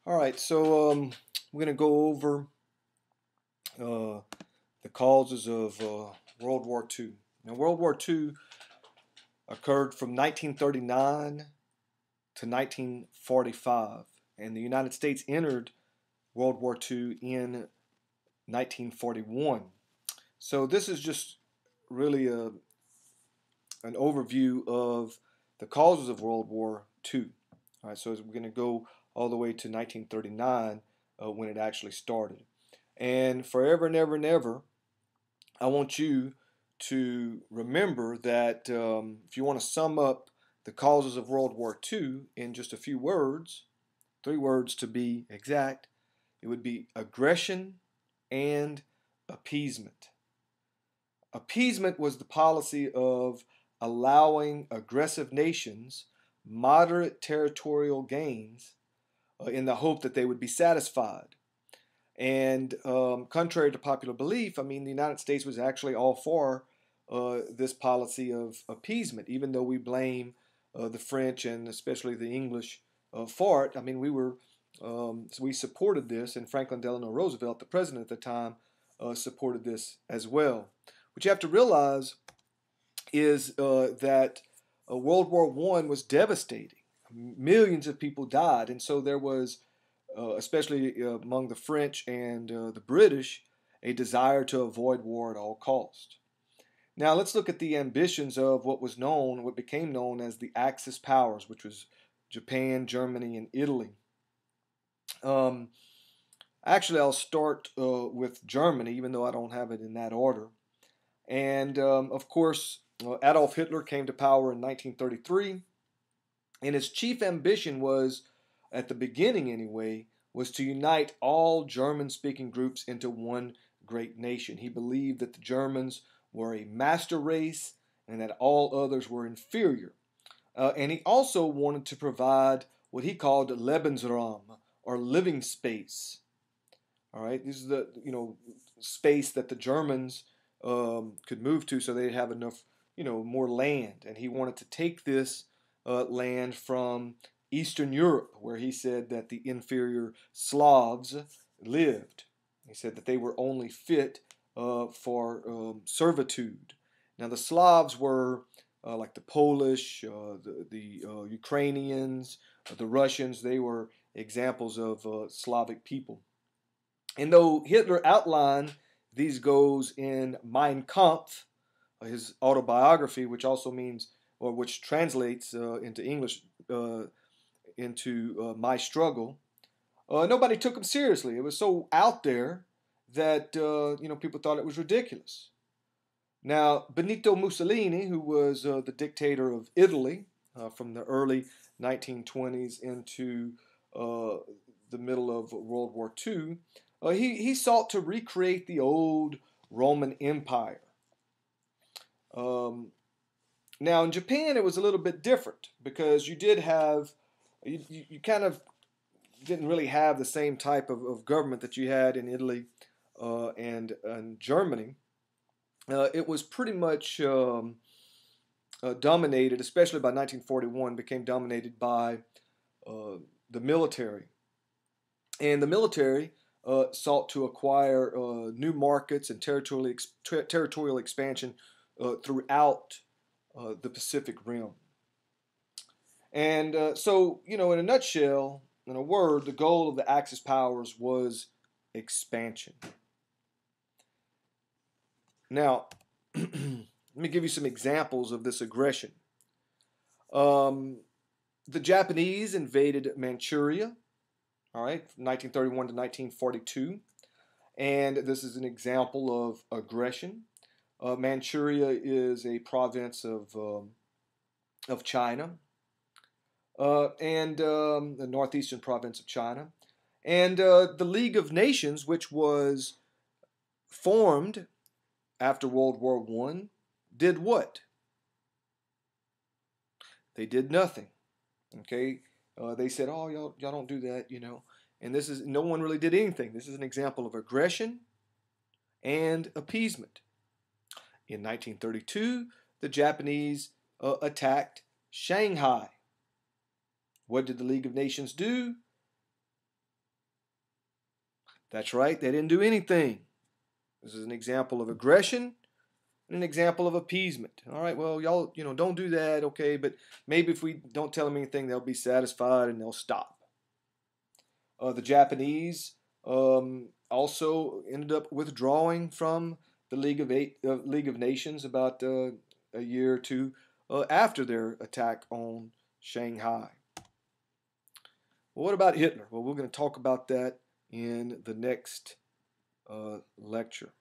All right, so we're going to go over the causes of World War II. Now, World War II occurred from 1939 to 1945, and the United States entered World War II in 1941. So this is just really an overview of the causes of World War II. All right, so we're going to go all the way to 1939 when it actually started. And forever and ever and ever, I want you to remember that if you want to sum up the causes of World War II in just a few words, 3 words to be exact, it would be aggression and appeasement. Appeasement was the policy of allowing aggressive nations moderate territorial gains in the hope that they would be satisfied. And contrary to popular belief, I mean, the United States was actually all for this policy of appeasement, even though we blame the French and especially the English for it. I mean, we supported this, and Franklin Delano Roosevelt, the president at the time, supported this as well. What you have to realize is that World War I was devastating. Millions of people died, and so there was especially among the French and the British, a desire to avoid war at all costs. Now let's look at the ambitions of what became known as the Axis powers, which was Japan, Germany, and Italy. Actually, I'll start with Germany, even though I don't have it in that order. And of course, Adolf Hitler came to power in 1933, and his chief ambition was, at the beginning anyway, was to unite all German-speaking groups into one great nation. He believed that the Germans were a master race and that all others were inferior. And he also wanted to provide what he called Lebensraum, or living space. All right, this is the space that the Germans could move to, so they'd have enough more land. And he wanted to take this land from Eastern Europe, where he said that the inferior Slavs lived. He said that they were only fit for servitude. Now the Slavs were like the Polish, the Ukrainians, the Russians. They were examples of Slavic people. And though Hitler outlined these goals in Mein Kampf, his autobiography, which also means, or which translates into English into My Struggle, nobody took him seriously. It was so out there that people thought it was ridiculous. Now, Benito Mussolini, who was the dictator of Italy from the early 1920s into the middle of World War II, he sought to recreate the old Roman Empire. Now, in Japan, it was a little bit different because you kind of didn't really have the same type of government that you had in Italy and Germany. It was pretty much dominated, especially by 1941, became dominated by the military. And the military sought to acquire new markets and territorial expansion throughout the Pacific Rim. And so, in a nutshell, in a word, the goal of the Axis powers was expansion. Now, let me give you some examples of this aggression. The Japanese invaded Manchuria, all right, from 1931 to 1942, and this is an example of aggression. Manchuria is a province of China, and the northeastern province of China. And the League of Nations, which was formed after World War I, did what? They did nothing. Okay, they said, "Oh, y'all don't do that," And no one really did anything. This is an example of aggression and appeasement. In 1932, the Japanese attacked Shanghai. What did the League of Nations do? That's right, they didn't do anything. This is an example of aggression and an example of appeasement. All right, well, y'all, don't do that, okay, but maybe if we don't tell them anything, they'll be satisfied and they'll stop. The Japanese also ended up withdrawing from the League of Nations about a year or two after their attack on Shanghai. Well, what about Hitler? Well, we're going to talk about that in the next lecture.